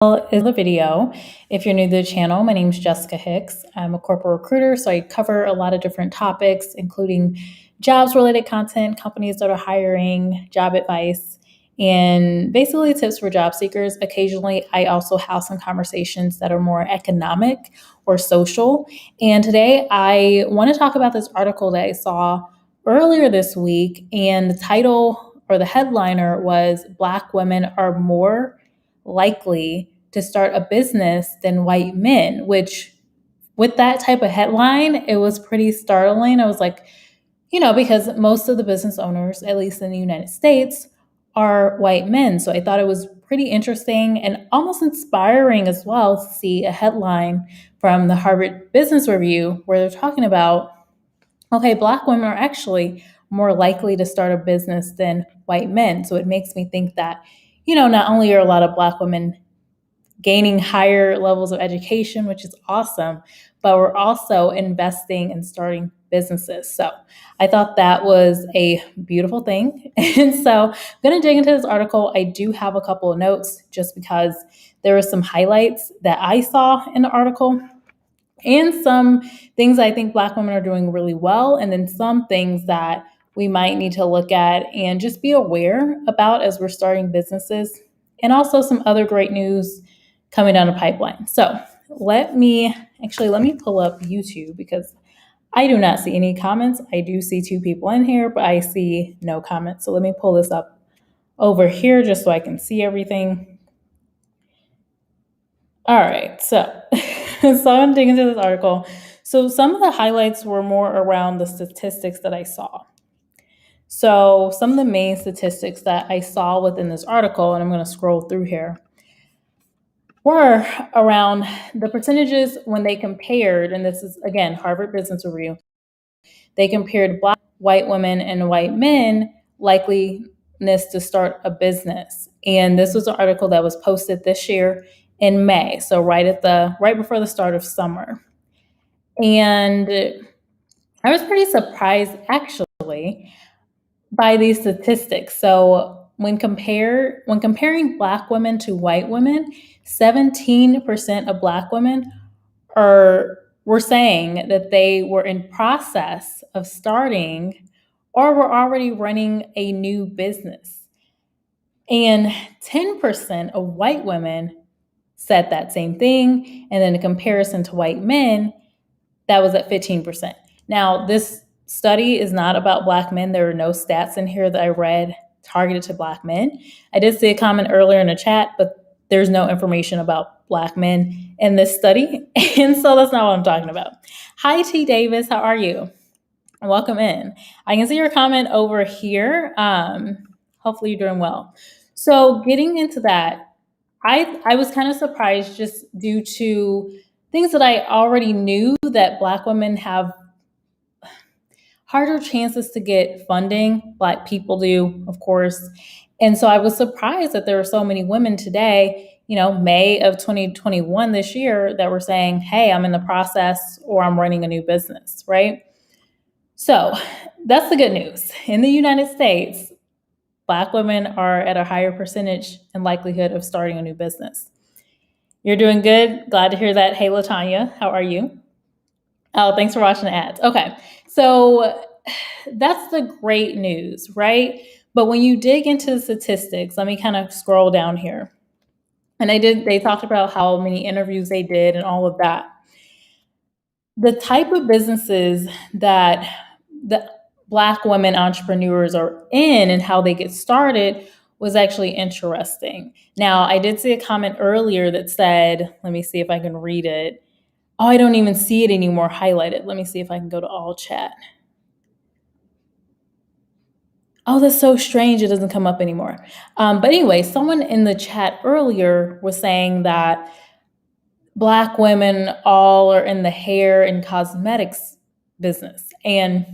Is the video. If you're new to the channel, my name is Jessica Hicks. I'm a corporate recruiter, so I cover a lot of different topics, including jobs related content, companies that are hiring, job advice, and basically tips for job seekers. Occasionally, I also have some conversations that are more economic or social. And today, I want to talk about this article that I saw earlier this week, and the title or the headliner was Black Women Are More Likely to start a business than white men, which with that type of headline, it was pretty startling. I was like, because most of the business owners, at least in the United States, are white men. So I thought it was pretty interesting and almost inspiring as well to see a headline from the Harvard Business Review where they're talking about, okay, Black women are actually more likely to start a business than white men. So it makes me think that, not only are a lot of Black women gaining higher levels of education, which is awesome, but we're also investing in starting businesses. So I thought that was a beautiful thing. And so I'm going to dig into this article. I do have a couple of notes just because there were some highlights that I saw in the article and some things I think Black women are doing really well, and then some things that we might need to look at and just be aware about as we're starting businesses, and also some other great news coming down the pipeline. So let me pull up YouTube because I do not see any comments. I do see two people in here, but I see no comments. So let me pull this up over here just so I can see everything. All right, so I'm digging into this article. So some of the highlights were more around the statistics that I saw. So some of the main statistics that I saw within this article, and I'm going to scroll through here, were around the percentages when they compared, and this is again Harvard Business Review, they compared Black, white women, and white men likeliness to start a business. And this was an article that was posted this year in May, so right before the start of summer. And I was pretty surprised actually by these statistics. So when comparing Black women to white women, 17% of Black women were saying that they were in process of starting or were already running a new business. And 10% of white women said that same thing. And then in comparison to white men, that was at 15%. Now, this study is not about Black men. There are no stats in here that I read targeted to Black men. I did see a comment earlier in the chat, but there's no information about Black men in this study. And so that's not what I'm talking about. Hi, T. Davis. How are you? Welcome in. I can see your comment over here. Hopefully you're doing well. So getting into that, I was kind of surprised just due to things that I already knew that Black women have harder chances to get funding. Black people do, of course. And so I was surprised that there were so many women today, May of 2021 this year, that were saying, hey, I'm in the process or I'm running a new business, right? So that's the good news. In the United States, Black women are at a higher percentage and likelihood of starting a new business. You're doing good. Glad to hear that. Hey, LaTanya, how are you? Oh, thanks for watching the ads. Okay, so that's the great news, right? But when you dig into the statistics, let me kind of scroll down here. And they talked about how many interviews they did and all of that. The type of businesses that the Black women entrepreneurs are in and how they get started was actually interesting. Now, I did see a comment earlier that said, let me see if I can read it. Oh, I don't even see it anymore highlighted. Let me see if I can go to all chat. Oh, that's so strange. It doesn't come up anymore. But anyway, someone in the chat earlier was saying that Black women all are in the hair and cosmetics business. And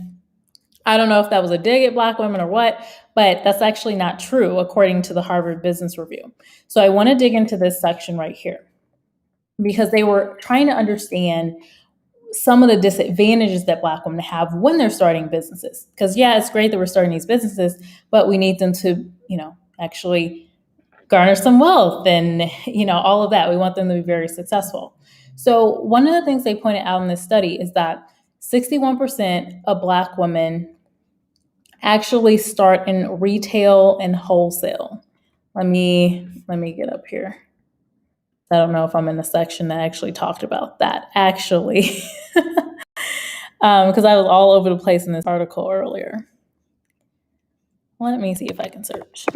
I don't know if that was a dig at Black women or what, but that's actually not true according to the Harvard Business Review. So I want to dig into this section right here because they were trying to understand some of the disadvantages that Black women have when they're starting businesses. Because yeah, it's great that we're starting these businesses, but we need them to, actually garner some wealth and, all of that. We want them to be very successful. So one of the things they pointed out in this study is that 61% of Black women actually start in retail and wholesale. Let me get up here. I don't know if I'm in the section that actually talked about that actually, because I was all over the place in this article earlier. Let me see if I can search.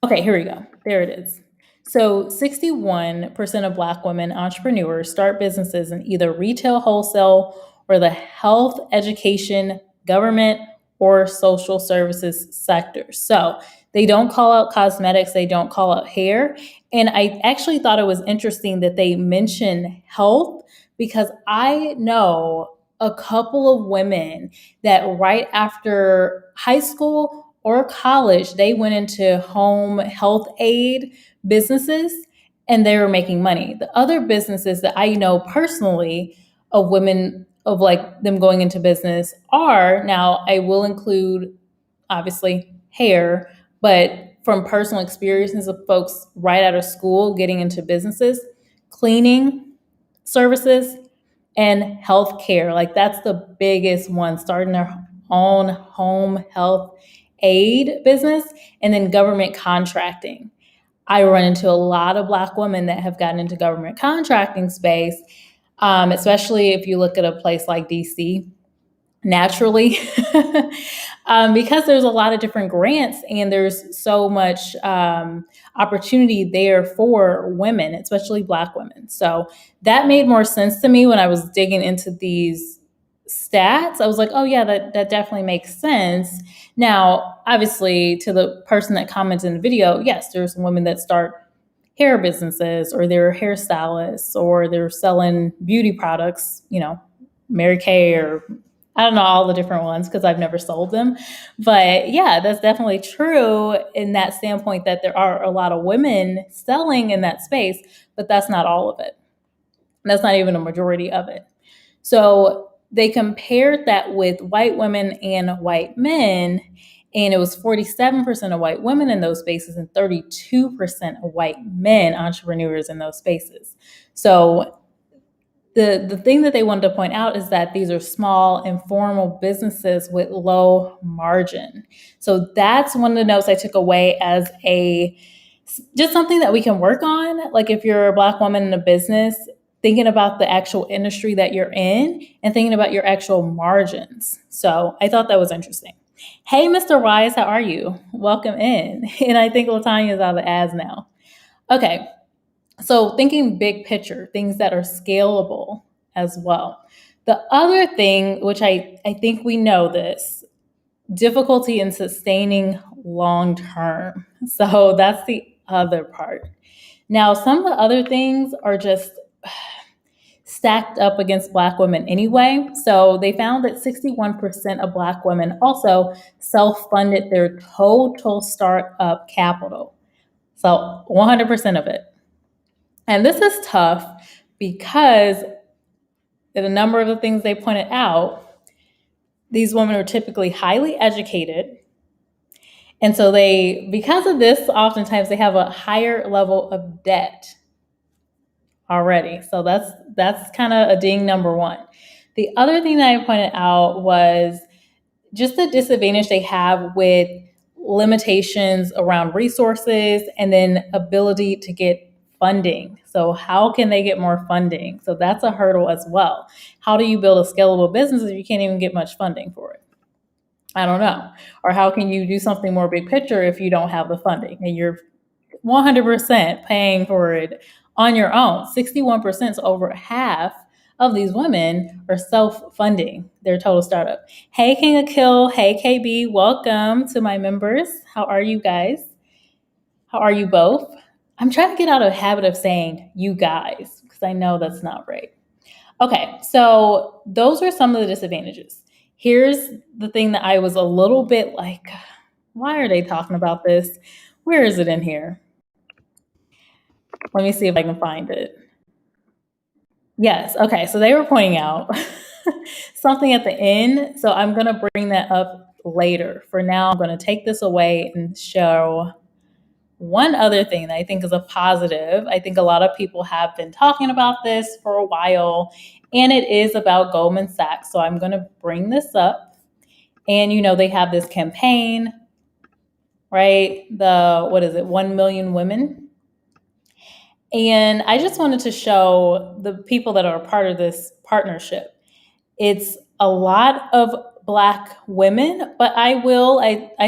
Okay, here we go. There it is. So 61% of Black women entrepreneurs start businesses in either retail, wholesale, or the health, education, government, or social services sectors. So they don't call out cosmetics, they don't call out hair. And I actually thought it was interesting that they mention health because I know a couple of women that right after high school or college, they went into home health aid businesses and they were making money. The other businesses that I know personally of women, of like them going into business, are now, I will include obviously hair, but from personal experiences of folks right out of school getting into businesses, cleaning services, and healthcare. Like that's the biggest one, starting their own home health aid business, and then government contracting. I run into a lot of Black women that have gotten into government contracting space, especially if you look at a place like DC, naturally, because there's a lot of different grants and there's so much opportunity there for women, especially Black women. So that made more sense to me when I was digging into these stats. I was like, oh yeah, that definitely makes sense. Now, obviously, to the person that commented in the video, yes, there's women that start hair businesses, or they're hairstylists, or they're selling beauty products, Mary Kay, or I don't know all the different ones because I've never sold them. But yeah, that's definitely true in that standpoint that there are a lot of women selling in that space, but that's not all of it. That's not even a majority of it. So they compared that with white women and white men, and it was 47% of white women in those spaces and 32% of white men entrepreneurs in those spaces. So the thing that they wanted to point out is that these are small, informal businesses with low margin. So that's one of the notes I took away as just something that we can work on. Like if you're a Black woman in a business, thinking about the actual industry that you're in and thinking about your actual margins. So I thought that was interesting. Hey, Mr. Wise, how are you? Welcome in. And I think Latanya's out of the ads now. Okay. So thinking big picture, things that are scalable as well. The other thing, which I think we know this, difficulty in sustaining long term. So that's the other part. Now, some of the other things are just stacked up against Black women anyway. So they found that 61% of Black women also self-funded their total startup capital. So 100% of it. And this is tough because in a number of the things they pointed out, these women are typically highly educated. And so because of this, oftentimes they have a higher level of debt already. So that's kind of a ding number one. The other thing that I pointed out was just the disadvantage they have with limitations around resources and then ability to get funding. So how can they get more funding? So that's a hurdle as well. How do you build a scalable business if you can't even get much funding for it? I don't know. Or how can you do something more big picture if you don't have the funding and you're 100% paying for it on your own? 61%, so over half of these women are self-funding their total startup. Hey, King of Kill. Hey, KB. Welcome to my members. How are you guys? How are you both? I'm trying to get out of the habit of saying you guys because I know that's not right. Okay, so those are some of the disadvantages. Here's the thing that I was a little bit like, why are they talking about this? Where is it in here? Let me see if I can find it. Yes, okay, so they were pointing out something at the end. So I'm going to bring that up later. For now, I'm going to take this away and show one other thing that I think is a positive. I think a lot of people have been talking about this for a while, and it is about Goldman Sachs. So I'm going to bring this up. And, they have this campaign, right? What is it? 1 million women. And I just wanted to show the people that are a part of this partnership. It's a lot of Black women, but I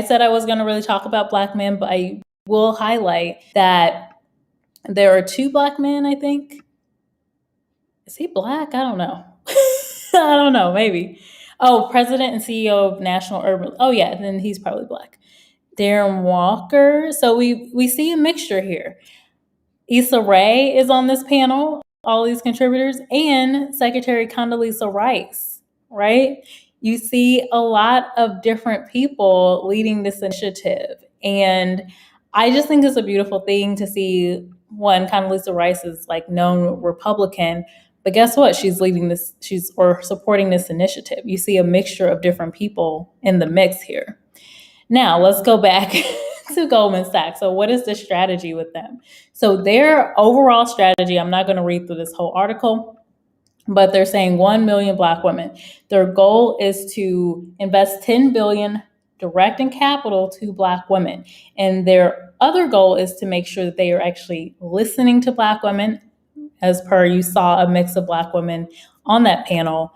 said I was going to really talk about Black men, but I will highlight that there are 2 Black men, I think. Is he Black? I don't know. I don't know, maybe. Oh, president and CEO of National Urban. Oh, yeah, then he's probably Black. Darren Walker. So we see a mixture here. Issa Rae is on this panel, all these contributors, and Secretary Condoleezza Rice, right? You see a lot of different people leading this initiative. And I just think it's a beautiful thing to see. One, Condoleezza Rice is known Republican, but guess what? She's leading this, or supporting this initiative. You see a mixture of different people in the mix here. Now, let's go back to Goldman Sachs. So what is the strategy with them? So their overall strategy, I'm not going to read through this whole article, but they're saying 1 million Black women. Their goal is to invest $10 billion direct in capital to Black women. And their other goal is to make sure that they are actually listening to Black women, as per you saw a mix of Black women on that panel,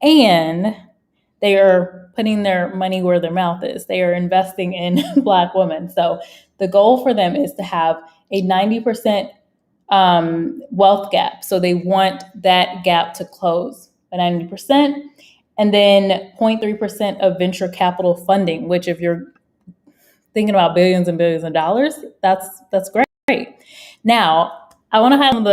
and they are putting their money where their mouth is. They are investing in Black women. So the goal for them is to have a 90% wealth gap. So they want that gap to close by 90%. And then 0.3% of venture capital funding, which if you're thinking about billions and billions of dollars, that's great. Now, I want to have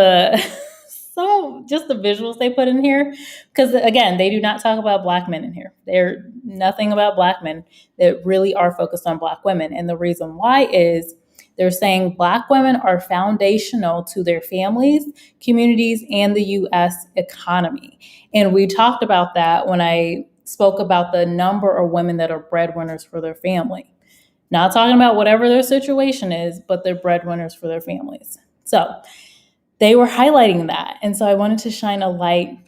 just the visuals they put in here, because again, they do not talk about Black men in here. They're nothing about Black men that really are focused on Black women. And the reason why is they're saying Black women are foundational to their families, communities, and the U.S. economy. And we talked about that when I spoke about the number of women that are breadwinners for their family. Not talking about whatever their situation is, but they're breadwinners for their families. So they were highlighting that. And so I wanted to shine a light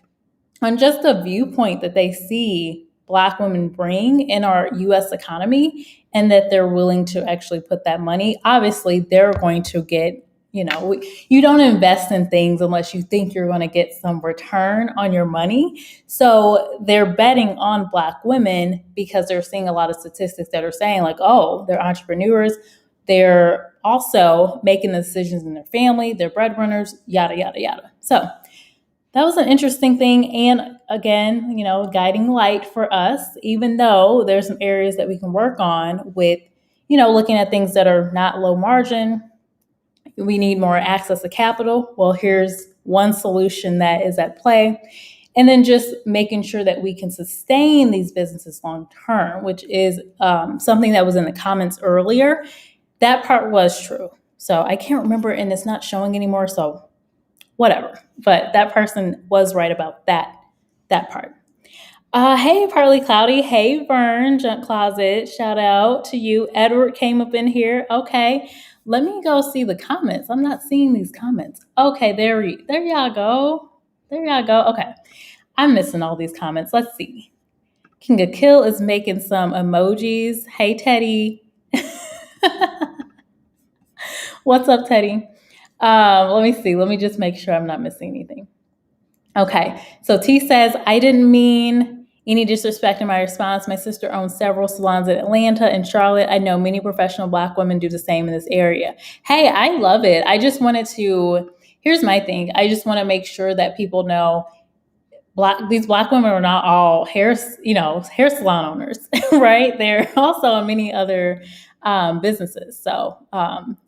on just the viewpoint that they see Black women bring in our U.S. economy, and that they're willing to actually put that money. Obviously, they're going to get, you don't invest in things unless you think you're going to get some return on your money. So they're betting on Black women because they're seeing a lot of statistics that are saying they're entrepreneurs. They're also making the decisions in their family, they're breadwinners, yada, yada, yada. So that was an interesting thing. And again, guiding light for us, even though there's some areas that we can work on with, looking at things that are not low margin. We need more access to capital. Well, here's one solution that is at play. And then just making sure that we can sustain these businesses long term, which is something that was in the comments earlier. That part was true. So I can't remember, and it's not showing anymore, so whatever. But that person was right about that part. Hey, Partly Cloudy. Hey, Vern, Junk Closet. Shout out to you. Edward came up in here. Okay, let me go see the comments. I'm not seeing these comments. Okay, there y'all go. There y'all go. Okay, I'm missing all these comments. Let's see. King of Kill is making some emojis. Hey, Teddy. What's up, Teddy? Let me see. Let me just make sure I'm not missing anything. Okay. So T says, I didn't mean any disrespect in my response. My sister owns several salons in Atlanta and Charlotte. I know many professional Black women do the same in this area. Hey, I love it. I just wanted to, here's my thing. I just want to make sure that people know these Black women are not all hair salon owners, right? They're also in many other businesses. So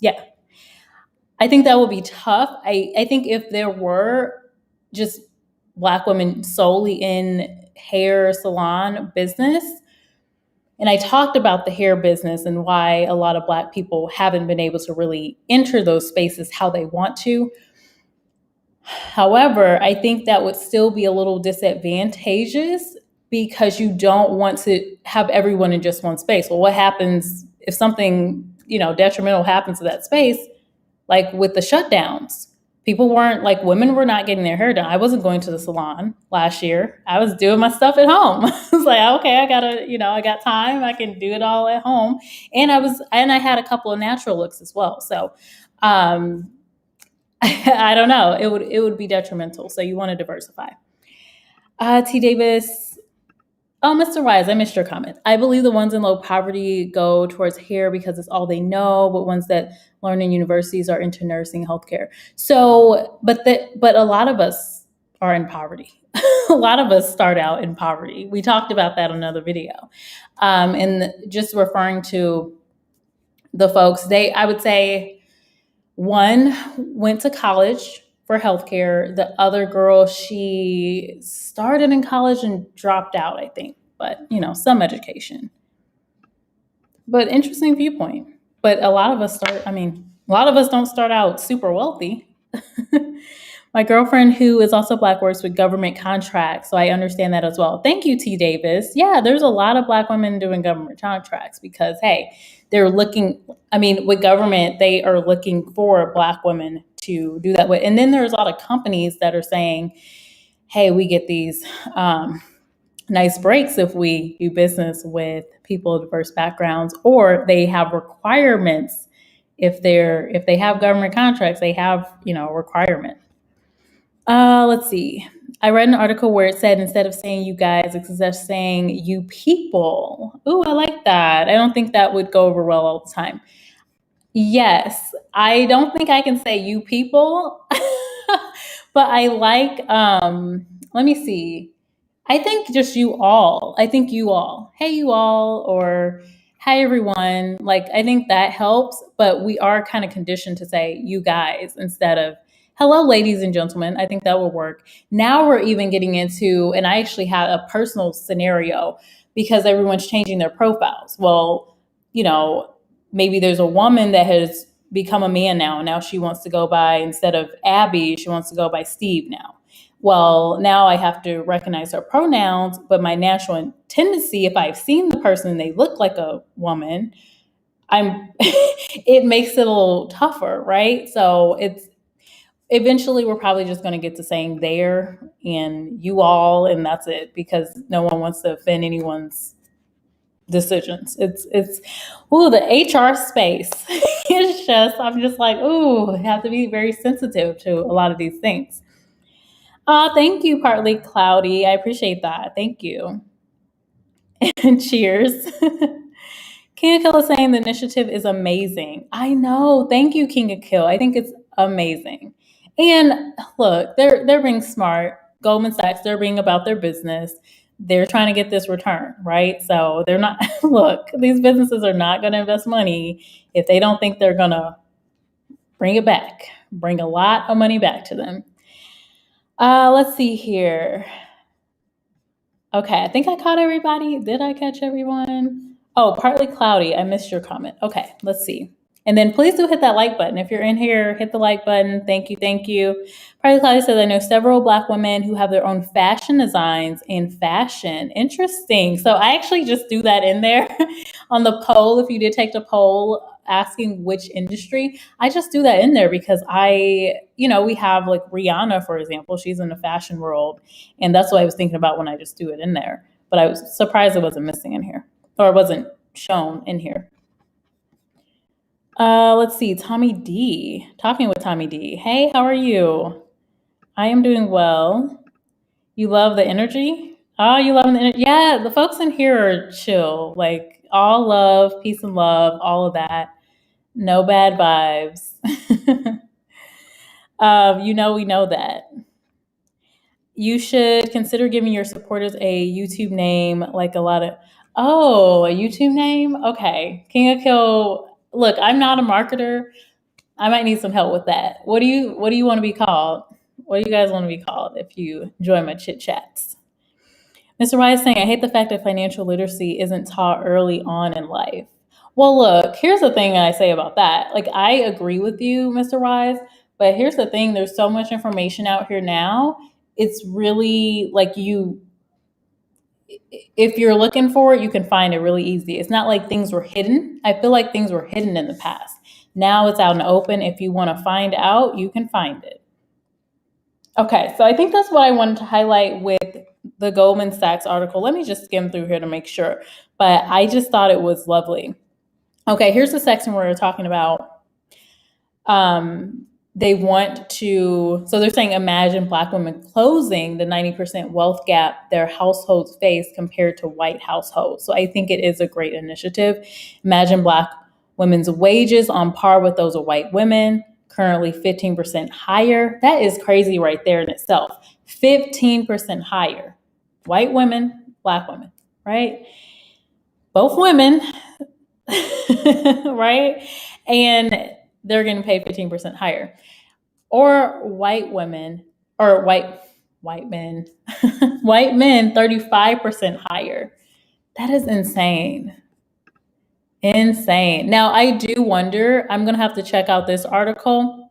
yeah. I think that would be tough. I think if there were just Black women solely in hair salon business, and I talked about the hair business and why a lot of Black people haven't been able to really enter those spaces how they want to. However, I think that would still be a little disadvantageous because you don't want to have everyone in just one space. Well, what happens if something, detrimental happens to that space? Like with the shutdowns, people weren't like, women were not getting their hair done. I wasn't going to the salon last year. I was doing my stuff at home. I was like, okay, I got time. I can do it all at home. And I had a couple of natural looks as well. So, I don't know. It would be detrimental. So you want to diversify. T. Davis. Oh, Mr. Wise, I missed your comment. I believe the ones in low poverty go towards hair because it's all they know, but ones that learn in universities are into nursing, healthcare. So, but a lot of us are in poverty. A lot of us start out in poverty. We talked about that in another video. And just referring to the folks, I would say one went to college for healthcare. The other girl, she started in college and dropped out, I think. But, some education. But interesting viewpoint. But a lot of us don't start out super wealthy. My girlfriend, who is also Black, works with government contracts, so I understand that as well. Thank you, T. Davis. Yeah, there's a lot of Black women doing government contracts because, hey, with government, they are looking for Black women to do that with. And then there's a lot of companies that are saying, hey, we get these nice breaks if we do business with people of diverse backgrounds, or they have requirements. If they have government contracts, they have, a requirement. Let's see. I read an article where it said instead of saying you guys, it's just saying you people. Ooh, I like that. I don't think that would go over well all the time. Yes, I don't think I can say you people, but I like, let me see. I think just you all. I think you all. Hey, you all, or hi, everyone. Like, I think that helps, but we are kind of conditioned to say you guys instead of hello, ladies and gentlemen. I think that will work. Now we're even getting into, and I actually had a personal scenario because everyone's changing their profiles. Well, maybe there's a woman that has become a man now. Now she wants to go by, instead of Abby, she wants to go by Steve now. Well, now I have to recognize her pronouns, but my natural tendency, if I've seen the person and they look like a woman, it makes it a little tougher, right? So eventually we're probably just going to get to saying there and you all, and that's it, because no one wants to offend anyone's decisions. It's the HR space. I'm just like, I have to be very sensitive to a lot of these things. Thank you, Partly Cloudy. I appreciate that. Thank you. And cheers. King of Kill is saying the initiative is amazing. I know. Thank you, King of Kill. I think it's amazing. And look, they're being smart. Goldman Sachs, they're being about their business. They're trying to get this return, right? So they're not, look, these businesses are not going to invest money if they don't think they're going to bring a lot of money back to them. Let's see here. Okay, I think I caught everybody. Did I catch everyone? Oh, Partly Cloudy. I missed your comment. Okay, let's see. And then please do hit that like button. If you're in here, hit the like button. Thank you, thank you. Partly Cloudy says, I know several Black women who have their own fashion designs in fashion. Interesting. So I actually just do that in there on the poll. If you did take the poll asking which industry, I just do that in there because we have like Rihanna, for example. She's in the fashion world. And that's what I was thinking about when I just do it in there. But I was surprised it wasn't missing in here, or it wasn't shown in here. Let's see, Tommy D. Talking with Tommy D. Hey, how are you? I am doing well. You love the energy? Oh, you love the energy? Yeah, the folks in here are chill. Like, all love, peace and love, all of that. No bad vibes. We know that. You should consider giving your supporters a YouTube name, like a YouTube name? Okay. King of Kill. Look, I'm not a marketer. I might need some help with that. What do you want to be called? What do you guys want to be called if you enjoy my chit chats? Mr. Wise saying, I hate the fact that financial literacy isn't taught early on in life. Well, look, here's the thing I say about that. Like, I agree with you, Mr. Wise, but here's the thing. There's so much information out here now. It's really like if you're looking for it, you can find it really easy. It's not like things were hidden. I feel like things were hidden in the past. Now it's out in the open. If you want to find out, you can find it. Okay, so I think that's what I wanted to highlight with the Goldman Sachs article. Let me just skim through here to make sure. But I just thought it was lovely. Okay, here's the section where we're talking about they want to, so they're saying imagine Black women closing the 90% wealth gap their households face compared to white households. So I think it is a great initiative. Imagine Black women's wages on par with those of white women, currently 15% higher. That is crazy right there in itself. 15% higher. White women, Black women, right? Both women, right? And they're getting paid 15% higher. Or white women, or white men, white men 35% higher. That is insane. Insane. Now, I do wonder, I'm going to have to check out this article,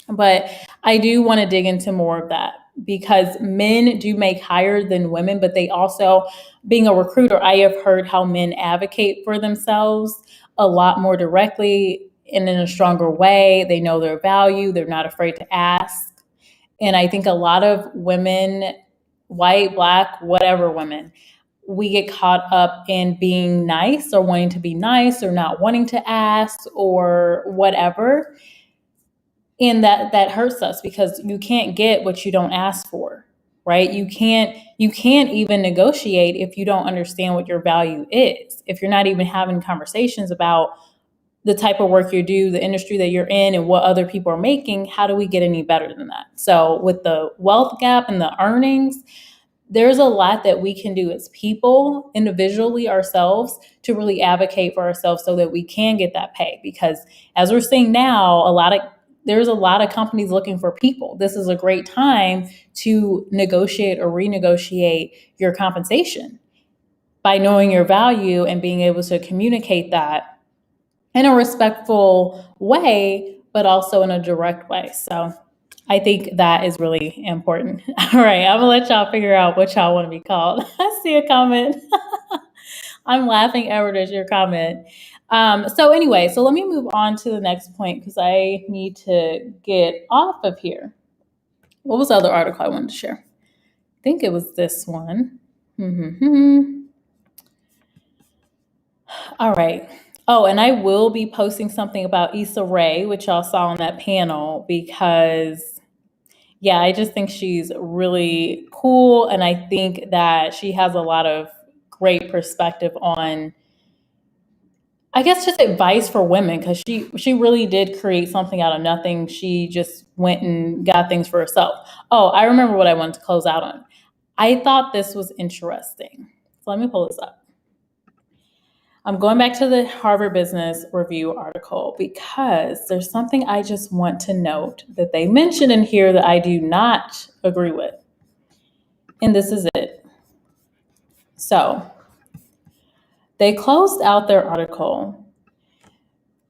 but I do want to dig into more of that because men do make higher than women, but they also, being a recruiter, I have heard how men advocate for themselves a lot more directly and in a stronger way. They know their value. They're not afraid to ask. And I think a lot of women, white, Black, whatever women, we get caught up in being nice or wanting to be nice or not wanting to ask or whatever. And that hurts us because you can't get what you don't ask for, right? You can't even negotiate if you don't understand what your value is. If you're not even having conversations about the type of work you do, the industry that you're in, and what other people are making, how do we get any better than that? So with the wealth gap and the earnings, there's a lot that we can do as people, individually ourselves, to really advocate for ourselves so that we can get that pay. Because as we're seeing now, there's a lot of companies looking for people. This is a great time to negotiate or renegotiate your compensation by knowing your value and being able to communicate that in a respectful way, but also in a direct way. So I think that is really important. All right, I'm gonna let y'all figure out what y'all want to be called. I see a comment. I'm laughing, Edward, at your comment. So anyway, so let me move on to the next point because I need to get off of here. What was the other article I wanted to share? I think it was this one. All right. Oh, and I will be posting something about Issa Rae, which y'all saw on that panel, because yeah, I just think she's really cool. And I think that she has a lot of great perspective on, I guess, just advice for women, because she really did create something out of nothing. She just went and got things for herself. Oh, I remember what I wanted to close out on. I thought this was interesting. So let me pull this up. I'm going back to the Harvard Business Review article because there's something I just want to note that they mentioned in here that I do not agree with. And this is it. So they closed out their article.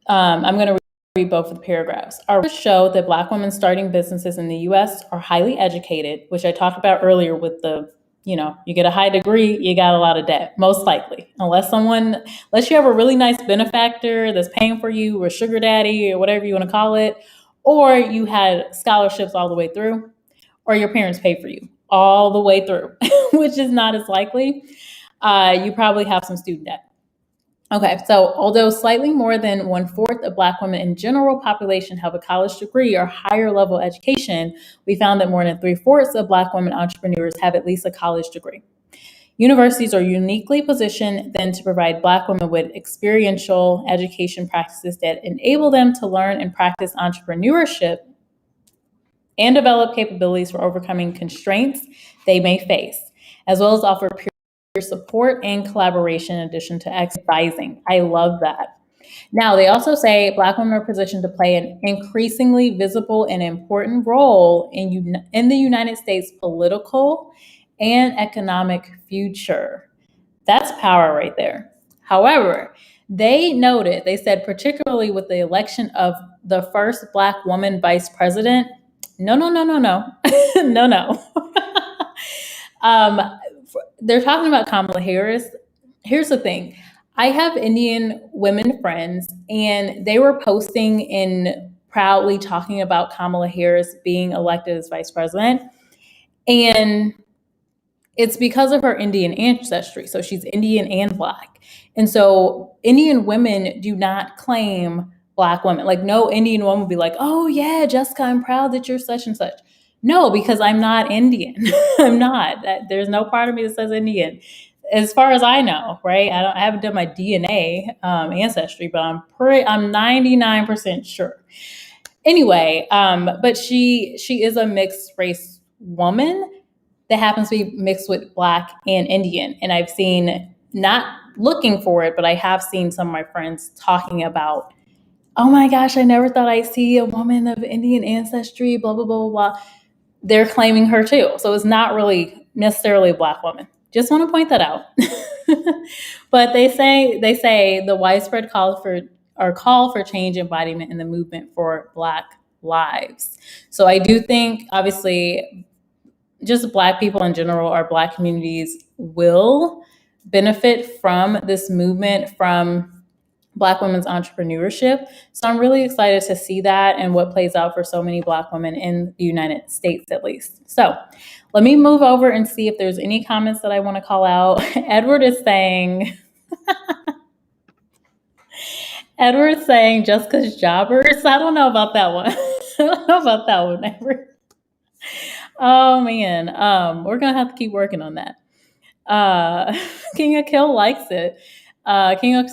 I'm going to read both of the paragraphs. Our research showed that Black women starting businesses in the U.S. are highly educated, which I talked about earlier with the, you get a high degree, you got a lot of debt, most likely, unless you have a really nice benefactor that's paying for you, or sugar daddy, or whatever you want to call it, or you had scholarships all the way through, or your parents paid for you all the way through, which is not as likely. You probably have some student debt. Okay, so although slightly more than 1/4 of Black women in general population have a college degree or higher level education, we found that more than 3/4 of Black women entrepreneurs have at least a college degree. Universities are uniquely positioned then to provide Black women with experiential education practices that enable them to learn and practice entrepreneurship and develop capabilities for overcoming constraints they may face, as well as offer peer support and collaboration in addition to advising. I love that. Now, they also say Black women are positioned to play an increasingly visible and important role in the United States political and economic future. That's power right there. However, they said, particularly with the election of the first Black woman vice president, no. No. they're talking about Kamala Harris. Here's the thing. I have Indian women friends, and they were posting and proudly talking about Kamala Harris being elected as vice president. And it's because of her Indian ancestry. So she's Indian and Black. And so Indian women do not claim Black women. Like, no Indian woman will be like, oh, yeah, Jessica, I'm proud that you're such and such. No, because I'm not Indian. I'm not. There's no part of me that says Indian. As far as I know, right? I haven't done my DNA ancestry, but I'm 99% sure. Anyway, but she is a mixed race woman that happens to be mixed with Black and Indian. And I've seen, not looking for it, but I have seen some of my friends talking about, oh my gosh, I never thought I'd see a woman of Indian ancestry, blah, blah, blah, blah. They're claiming her too. So it's not really necessarily a Black woman. Just want to point that out. But they say the widespread call for change embodiment in the movement for Black lives. So I do think, obviously, just Black people in general, our Black communities will benefit from this movement, from Black women's entrepreneurship. So I'm really excited to see that and what plays out for so many Black women in the United States, at least. So let me move over and see if there's any comments that I want to call out. Edward is saying Jessica's jobbers. I don't know about that one. I don't know about that one, Edward. Oh man, we're gonna have to keep working on that. King of Kill likes it. King of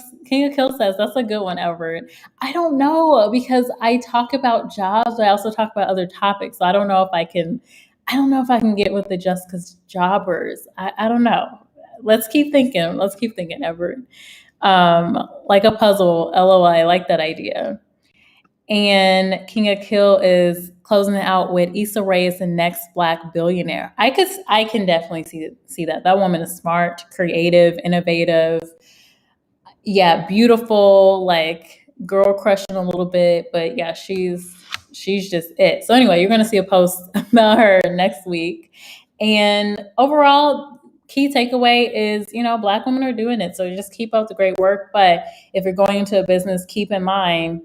Kill says that's a good one, Everett. I don't know, because I talk about jobs, but I also talk about other topics. So I don't know if I can. I don't know if I can get with the Jessica's jobbers. I don't know. Let's keep thinking, Everett. Like a puzzle. LOL. I like that idea. And King of Kill is closing it out with Issa Rae is the next Black billionaire. I can definitely see that. That woman is smart, creative, innovative. Yeah, beautiful, like girl crushing a little bit, but yeah, she's just it. So anyway, you're gonna see a post about her next week. And overall, key takeaway is, Black women are doing it. So just keep up the great work. But if you're going into a business, keep in mind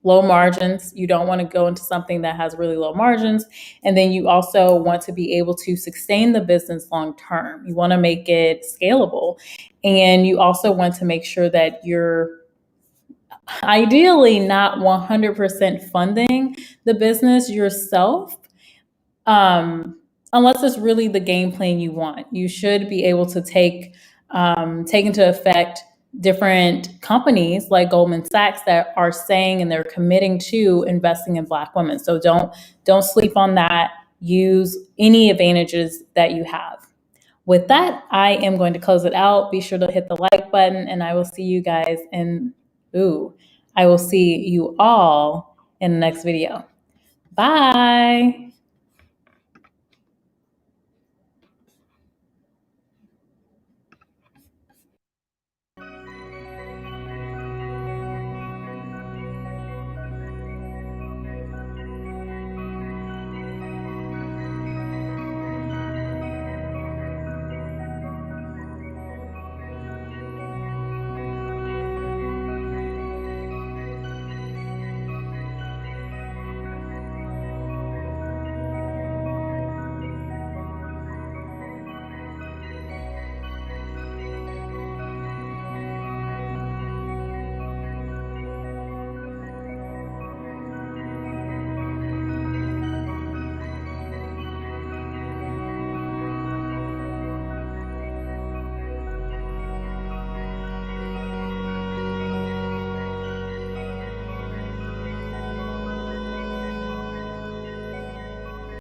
low margins. You don't want to go into something that has really low margins. And then you also want to be able to sustain the business long term. You want to make it scalable. And you also want to make sure that you're ideally not 100% funding the business yourself. Unless it's really the game plan you want. You should be able to take into effect different companies like Goldman Sachs that are saying and they're committing to investing in Black women. So don't sleep on that. Use any advantages that you have. With that, I am going to close it out. Be sure to hit the like button, and I will see you guys I will see you all in the next video. Bye.